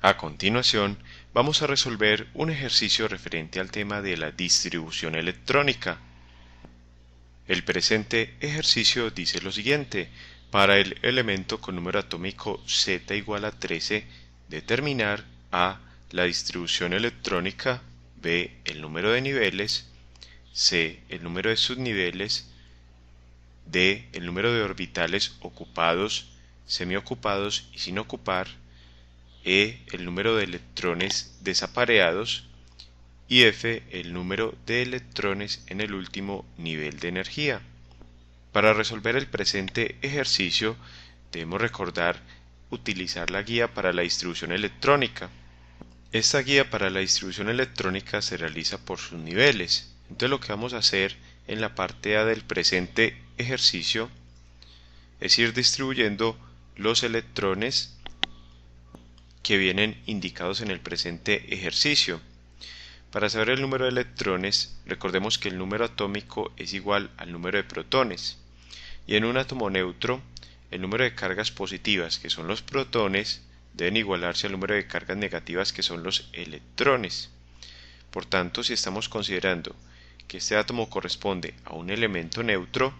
A continuación, vamos a resolver un ejercicio referente al tema de la distribución electrónica. El presente ejercicio dice lo siguiente: para el elemento con número atómico Z igual a 13, determinar a. la distribución electrónica, b. el número de niveles, c. el número de subniveles, d. el número de orbitales ocupados, semiocupados y sin ocupar, e. el número de electrones desapareados y f. el número de electrones en el último nivel de energía. Para resolver el presente ejercicio debemos recordar utilizar la guía para la distribución electrónica. Esta guía para la distribución electrónica se realiza por sus niveles. Entonces lo que vamos a hacer en la parte A del presente ejercicio es ir distribuyendo los electrones que vienen indicados en el presente ejercicio. Para saber el número de electrones, recordemos que el número atómico es igual al número de protones, y en un átomo neutro, el número de cargas positivas, que son los protones, deben igualarse al número de cargas negativas, que son los electrones. Por tanto, si estamos considerando que este átomo corresponde a un elemento neutro,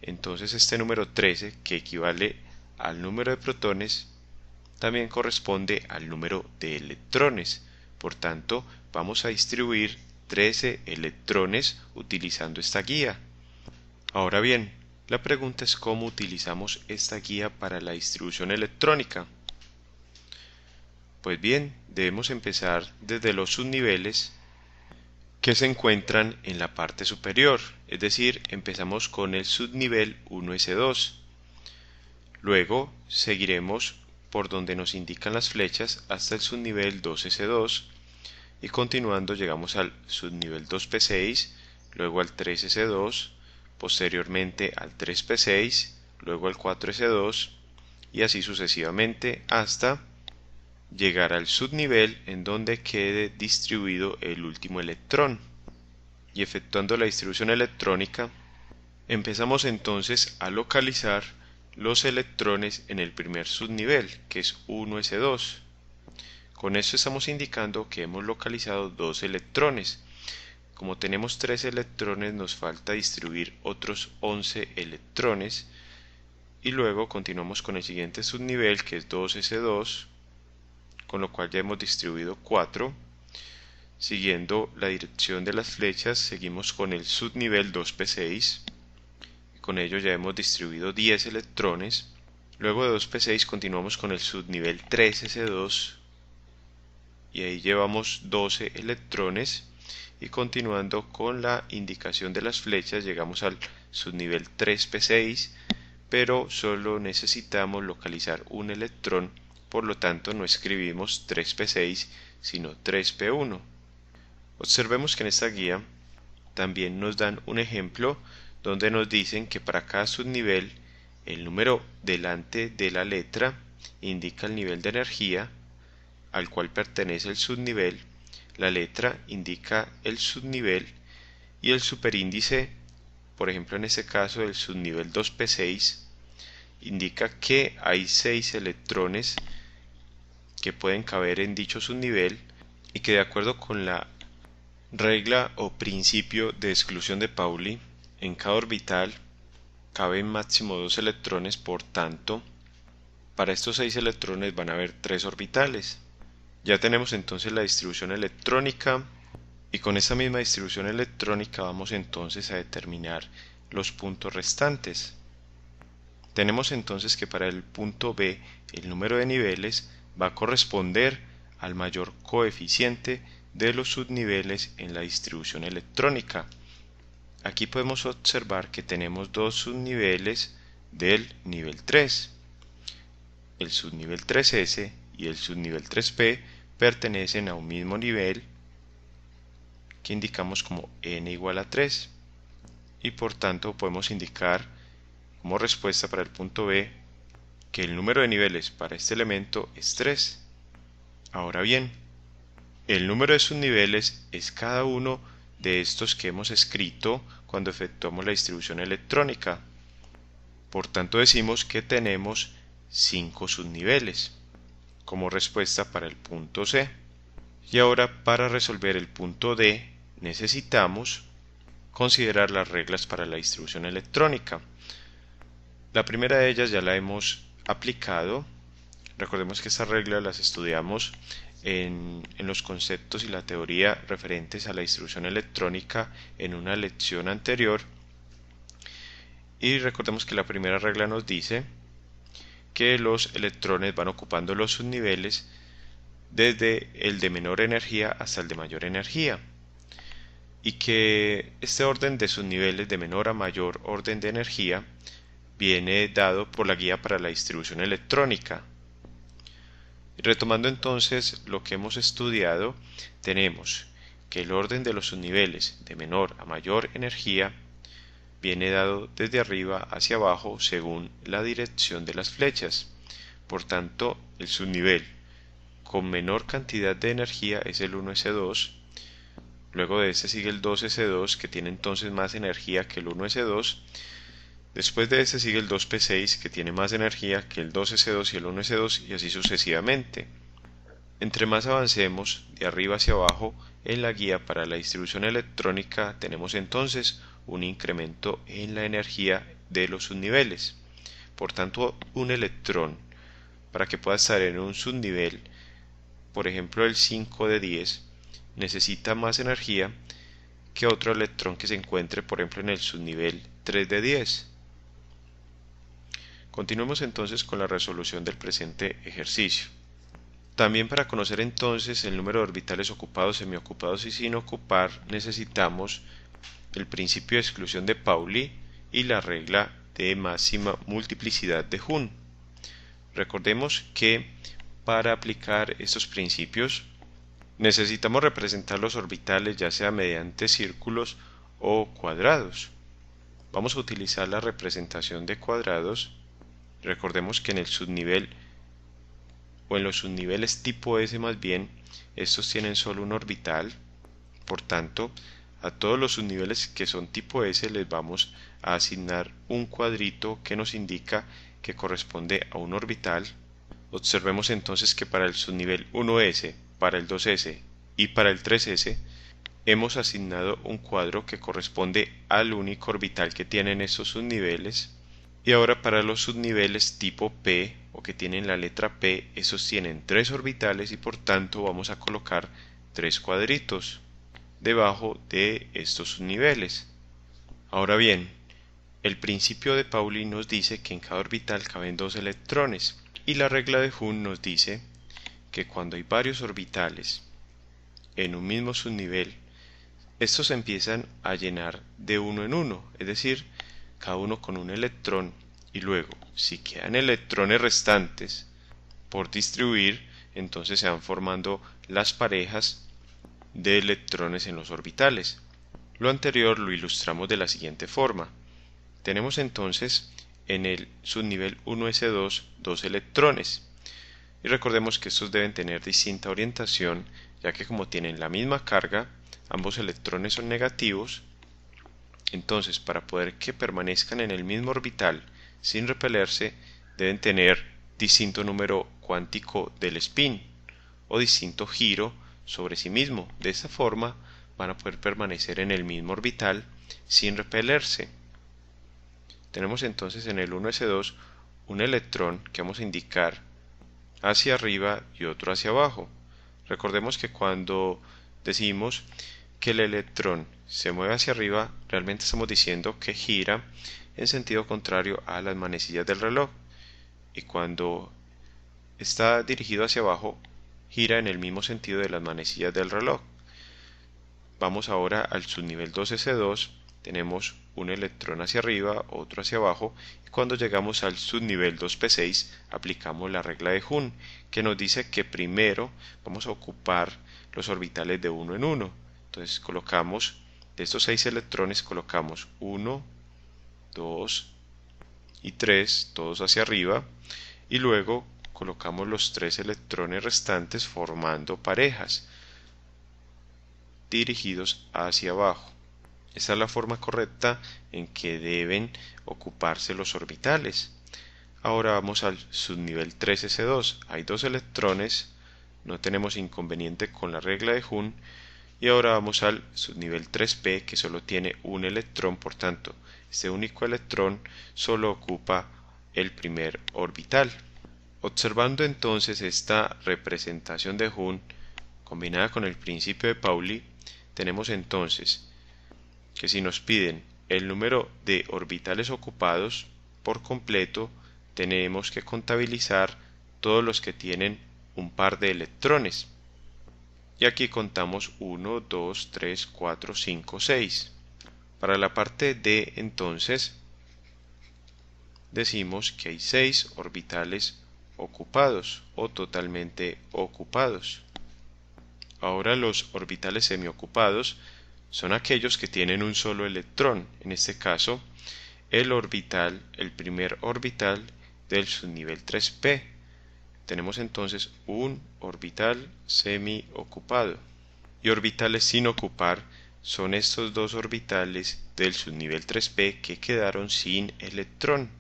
entonces este número 13, que equivale al número de protones, también corresponde al número de electrones. Por tanto, vamos a distribuir 13 electrones utilizando esta guía. Ahora bien, la pregunta es cómo utilizamos esta guía para la distribución electrónica. Pues bien, debemos empezar desde los subniveles que se encuentran en la parte superior, es decir, empezamos con el subnivel 1s2. Luego seguiremos por donde nos indican las flechas hasta el subnivel 2s2 y continuando llegamos al subnivel 2p6, luego al 3s2, posteriormente al 3p6, luego al 4s2 y así sucesivamente hasta llegar al subnivel en donde quede distribuido el último electrón. Y efectuando la distribución electrónica, empezamos entonces a localizar los electrones en el primer subnivel, que es 1s2. Con esto estamos indicando que hemos localizado 2 electrones. Como tenemos 3 electrones, nos falta distribuir otros 11 electrones. Y luego continuamos con el siguiente subnivel, que es 2s2, con lo cual ya hemos distribuido 4. Siguiendo la dirección de las flechas, seguimos con el subnivel 2p6. Con ello ya hemos distribuido 10 electrones. Luego de 2p6 continuamos con el subnivel 3s2 y ahí llevamos 12 electrones. Y continuando con la indicación de las flechas llegamos al subnivel 3p6, pero solo necesitamos localizar un electrón, por lo tanto no escribimos 3p6 sino 3p1. Observemos que en esta guía también nos dan un ejemplo donde nos dicen que para cada subnivel el número delante de la letra indica el nivel de energía al cual pertenece el subnivel, la letra indica el subnivel y el superíndice, por ejemplo en este caso el subnivel 2p6, indica que hay 6 electrones que pueden caber en dicho subnivel y que de acuerdo con la regla o principio de exclusión de Pauli, en cada orbital caben máximo 2 electrones, por tanto, para estos 6 electrones van a haber 3 orbitales. Ya tenemos entonces la distribución electrónica y con esta misma distribución electrónica vamos entonces a determinar los puntos restantes. Tenemos entonces que para el punto B el número de niveles va a corresponder al mayor coeficiente de los subniveles en la distribución electrónica. Aquí podemos observar que tenemos 2 subniveles del nivel 3. El subnivel 3S y el subnivel 3P pertenecen a un mismo nivel que indicamos como n igual a 3 y por tanto podemos indicar como respuesta para el punto B que el número de niveles para este elemento es 3. Ahora bien, el número de subniveles es cada uno de estos que hemos escrito cuando efectuamos la distribución electrónica. Por tanto decimos que tenemos 5 subniveles. como respuesta para el punto C. Y ahora, para resolver el punto D, necesitamos considerar las reglas para la distribución electrónica. La primera de ellas ya la hemos aplicado. Recordemos que estas reglas las estudiamos en los conceptos y la teoría referentes a la distribución electrónica en una lección anterior. Y recordemos que la primera regla nos dice que los electrones van ocupando los subniveles desde el de menor energía hasta el de mayor energía, y que este orden de subniveles de menor a mayor orden de energía viene dado por la guía para la distribución electrónica. Y retomando entonces lo que hemos estudiado, tenemos que el orden de los subniveles de menor a mayor energía viene dado desde arriba hacia abajo según la dirección de las flechas. Por tanto, el subnivel con menor cantidad de energía es el 1s2, luego de este sigue el 2s2, que tiene entonces más energía que el 1s2, después de este sigue el 2p6, que tiene más energía que el 2s2 y el 1s2, y así sucesivamente. Entre más avancemos de arriba hacia abajo en la guía para la distribución electrónica, tenemos entonces un incremento en la energía de los subniveles. Por tanto, un electrón, para que pueda estar en un subnivel, por ejemplo el 5 de 10, necesita más energía que otro electrón que se encuentre, por ejemplo, en el subnivel 3 de 10. Continuemos entonces con la resolución del presente ejercicio. También, para conocer entonces el número de orbitales ocupados, semiocupados y sin ocupar, necesitamos el principio de exclusión de Pauli y la regla de máxima multiplicidad de Hund. Recordemos que para aplicar estos principios necesitamos representar los orbitales ya sea mediante círculos o cuadrados. Vamos a utilizar la representación de cuadrados. Recordemos que en el subnivel o en los subniveles tipo S más bien, estos tienen solo un orbital. Por tanto, a todos los subniveles que son tipo S les vamos a asignar un cuadrito que nos indica que corresponde a un orbital. Observemos entonces que para el subnivel 1S, para el 2S y para el 3S hemos asignado un cuadro que corresponde al único orbital que tienen estos subniveles. Y ahora, para los subniveles tipo P o que tienen la letra P, esos tienen 3 orbitales y por tanto vamos a colocar 3 cuadritos debajo de estos subniveles. Ahora bien, el principio de Pauli nos dice que en cada orbital caben 2 electrones, y la regla de Hund nos dice que cuando hay varios orbitales en un mismo subnivel, estos empiezan a llenar de uno en uno, es decir, cada uno con un electrón, y luego, si quedan electrones restantes por distribuir, entonces se van formando las parejas de electrones en los orbitales. Lo anterior lo ilustramos de la siguiente forma. Tenemos entonces en el subnivel 1s2 2 electrones, y recordemos que estos deben tener distinta orientación, ya que como tienen la misma carga, ambos electrones son negativos. Entonces, para poder que permanezcan en el mismo orbital sin repelerse, deben tener distinto número cuántico del spin o distinto giro sobre sí mismo. De esta forma van a poder permanecer en el mismo orbital sin repelerse. Tenemos entonces en el 1s2 un electrón que vamos a indicar hacia arriba y otro hacia abajo. Recordemos que cuando decimos que el electrón se mueve hacia arriba, realmente estamos diciendo que gira en sentido contrario a las manecillas del reloj, y cuando está dirigido hacia abajo, gira en el mismo sentido de las manecillas del reloj. Vamos ahora al subnivel 2s2, tenemos un electrón hacia arriba, otro hacia abajo, y cuando llegamos al subnivel 2p6 aplicamos la regla de Hund, que nos dice que primero vamos a ocupar los orbitales de uno en uno. Entonces colocamos, de estos 6 electrones colocamos 1, 2 y 3, todos hacia arriba, y luego colocamos los 3 electrones restantes formando parejas dirigidos hacia abajo. Esta es la forma correcta en que deben ocuparse los orbitales. Ahora vamos al subnivel 3s2. Hay dos electrones, no tenemos inconveniente con la regla de Hund. Y ahora vamos al subnivel 3p, que solo tiene un electrón, por tanto, este único electrón solo ocupa el primer orbital. Observando entonces esta representación de Hund combinada con el principio de Pauli, tenemos entonces que si nos piden el número de orbitales ocupados por completo, tenemos que contabilizar todos los que tienen un par de electrones. Y aquí contamos 1, 2, 3, 4, 5, 6. Para la parte D, entonces, decimos que hay 6 orbitales ocupados o totalmente ocupados. Ahora los orbitales semiocupados son aquellos que tienen un solo electrón, en este caso, el primer orbital del subnivel 3p. Tenemos entonces un orbital semiocupado. Y orbitales sin ocupar son estos dos orbitales del subnivel 3p que quedaron sin electrón.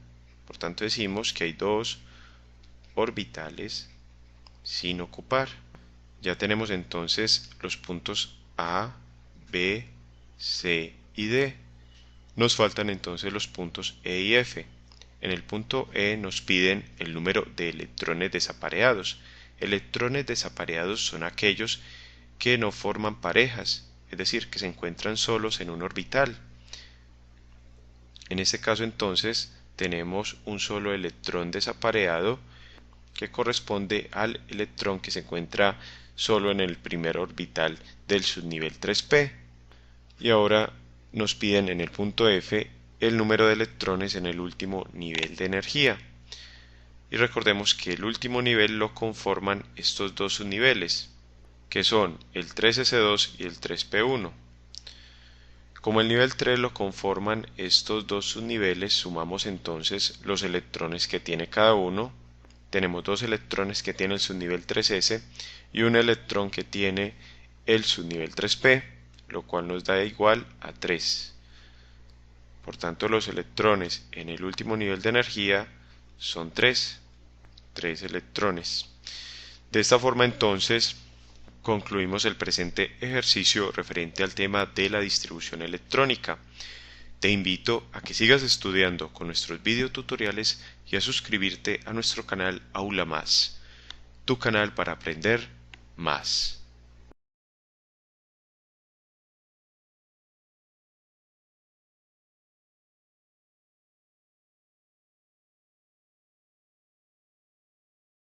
Por tanto decimos que hay dos orbitales sin ocupar. Ya tenemos entonces los puntos A, B, C y D. Nos faltan entonces los puntos E y F. En el punto E nos piden el número de electrones desapareados. Electrones desapareados son aquellos que no forman parejas, es decir, que se encuentran solos en un orbital. En este caso entonces tenemos un solo electrón desapareado que corresponde al electrón que se encuentra solo en el primer orbital del subnivel 3p. Y ahora nos piden en el punto F el número de electrones en el último nivel de energía. Y recordemos que el último nivel lo conforman estos dos subniveles, que son el 3s2 y el 3p1. Como el nivel 3 lo conforman estos dos subniveles, sumamos entonces los electrones que tiene cada uno. Tenemos dos electrones que tiene el subnivel 3s y un electrón que tiene el subnivel 3p, lo cual nos da igual a 3. Por tanto, los electrones en el último nivel de energía son 3 electrones. De esta forma entonces concluimos el presente ejercicio referente al tema de la distribución electrónica. Te invito a que sigas estudiando con nuestros videotutoriales y a suscribirte a nuestro canal Aula Más, tu canal para aprender más.